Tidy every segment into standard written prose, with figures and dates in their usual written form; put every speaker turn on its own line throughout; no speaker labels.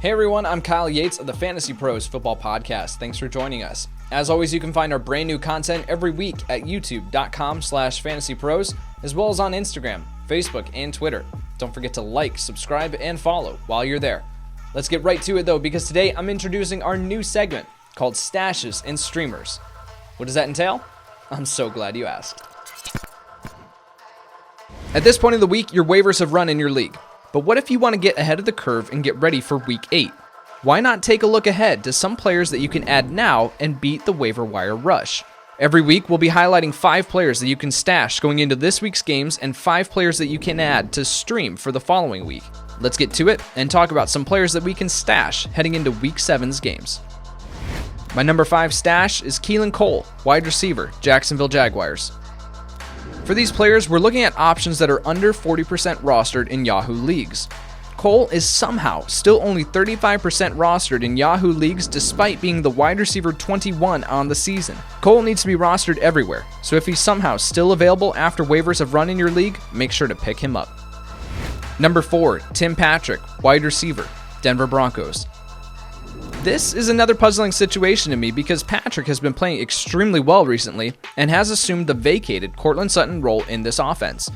Hey everyone, I'm Kyle Yates of the FantasyPros Football Podcast. Thanks for joining us. As always, you can find our brand new content every week at youtube.com/fantasypros, as well as on Instagram, Facebook, and Twitter. Don't forget to like, subscribe, and follow while you're there. Let's get right to it though, because today I'm introducing our new segment called Stashes and Streamers. What does that entail? I'm so glad you asked. At this point of the week, your waivers have run in your league. But what if you want to get ahead of the curve and get ready for Week 8? Why not take a look ahead to some players that you can add now and beat the waiver wire rush? Every week, we'll be highlighting 5 players that you can stash going into this week's games and 5 players that you can add to stream for the following week. Let's get to it and talk about some players that we can stash heading into Week 7's games. My number 5 stash is KEELAN Cole, wide receiver, Jacksonville Jaguars. For these players, we're looking at options that are under 40% rostered in Yahoo leagues. Cole is somehow still only 35% rostered in Yahoo leagues despite being the wide receiver 21 on the season. Cole needs to be rostered everywhere, so if he's somehow still available after waivers have run in your league, make sure to pick him up. Number 4, Tim Patrick, wide receiver, Denver Broncos. This is another puzzling situation to me because Patrick has been playing extremely well recently and has assumed the vacated Courtland Sutton role in this offense.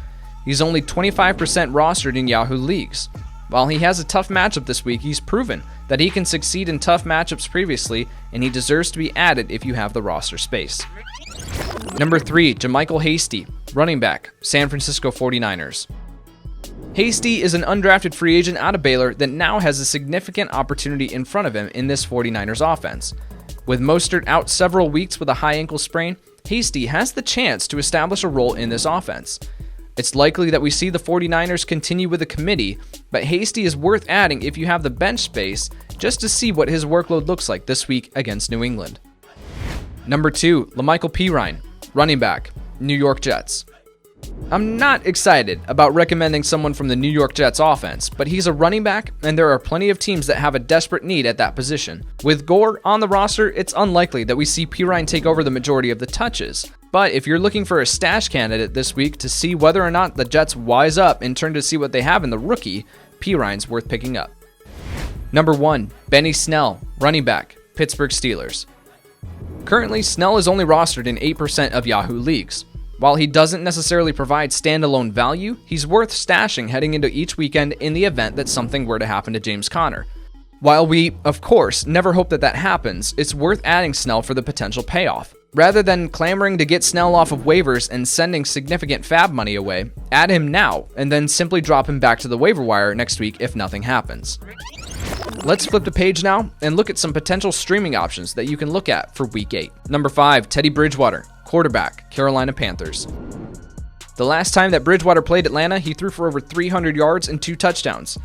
He's only 25% rostered in Yahoo leagues. While he has a tough matchup this week, he's proven that he can succeed in tough matchups previously, and he deserves to be added if you have the roster space. Number 3, HASTY, running back, San Francisco 49ers. Hasty is an undrafted free agent out of Baylor that now has a significant opportunity in front of him in this 49ers offense. With Mostert out several weeks with a high ankle sprain, Hasty has the chance to establish a role in this offense. It's likely that we see the 49ers continue with a committee, but Hasty is worth adding if you have the bench space just to see what his workload looks like this week against New England. Number 2, PERINE, running back, New York Jets. I'm not excited about recommending someone from the New York Jets offense, but he's a running back and there are plenty of teams that have a desperate need at that position. With Gore on the roster, it's unlikely that we see PERINE take over the majority of the touches. But if you're looking for a stash candidate this week to see whether or not the Jets wise up and turn to see what they have in the rookie, PERINE's worth picking up. Number 1, Benny Snell, running back, Pittsburgh Steelers. Currently, Snell is only rostered in 8% of Yahoo leagues. While he doesn't necessarily provide standalone value, he's worth stashing heading into each weekend in the event that something were to happen to James Conner. While we, of course, never hope that happens, it's worth adding Snell for the potential payoff. Rather than clamoring to get Snell off of waivers and sending significant fab money away, add him now and then simply drop him back to the waiver wire next week if nothing happens. Let's flip the page now and look at some potential streaming options that you can look at for Week 8. Number 5, Teddy Bridgewater, quarterback, Carolina Panthers. The last time that Bridgewater played Atlanta, he threw for over 300 yards and 2 touchdowns.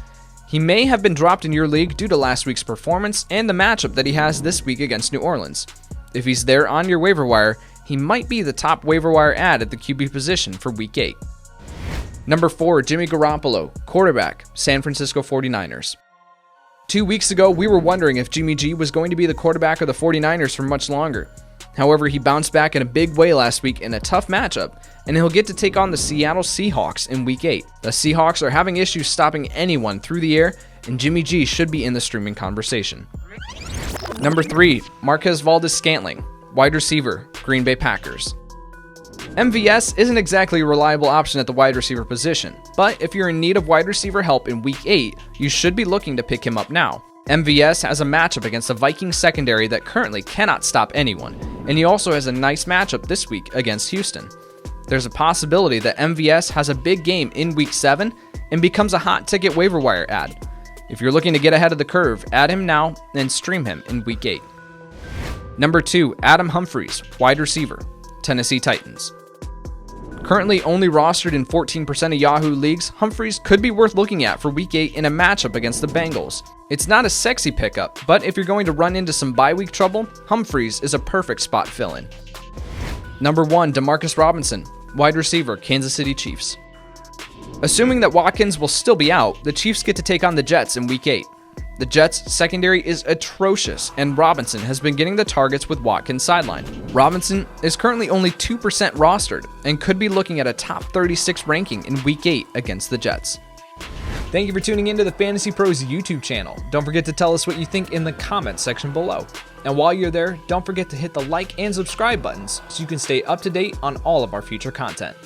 He may have been dropped in your league due to last week's performance and the matchup that he has this week against New Orleans. If he's there on your waiver wire, he might be the top waiver wire add at the QB position for Week 8. Number 4, Jimmy Garoppolo, quarterback, San Francisco 49ers. 2 weeks ago, we were wondering if Jimmy G was going to be the quarterback of the 49ers for much longer. However, he bounced back in a big way last week in a tough matchup, and he'll get to take on the Seattle Seahawks in Week 8. The Seahawks are having issues stopping anyone through the air, and Jimmy G should be in the streaming conversation. Number 3, MARQUEZ Valdes-Scantling, wide receiver, Green Bay Packers. MVS isn't exactly a reliable option at the wide receiver position, but if you're in need of wide receiver help in Week 8, you should be looking to pick him up now. MVS has a matchup against the Vikings secondary that currently cannot stop anyone, and he also has a nice matchup this week against Houston. There's a possibility that MVS has a big game in Week 7 and becomes a hot ticket waiver wire add. If you're looking to get ahead of the curve, add him now and stream him in Week 8. Number 2, Adam Humphries, wide receiver, Tennessee Titans. Currently only rostered in 14% of Yahoo leagues, Humphries could be worth looking at for Week 8 in a matchup against the Bengals. It's not a sexy pickup, but if you're going to run into some bye week trouble, Humphries is a perfect spot fill-in. Number 1, DeMarcus Robinson, wide receiver, Kansas City Chiefs. Assuming that Watkins will still be out, the Chiefs get to take on the Jets in Week 8. The Jets' secondary is atrocious, and Robinson has been getting the targets with Watkins sidelined. Robinson is currently only 2% rostered and could be looking at a top 36 ranking in Week 8 against the Jets. Thank you for tuning into the Fantasy Pros YouTube channel. Don't forget to tell us what you think in the comments section below. And while you're there, don't forget to hit the like and subscribe buttons so you can stay up to date on all of our future content.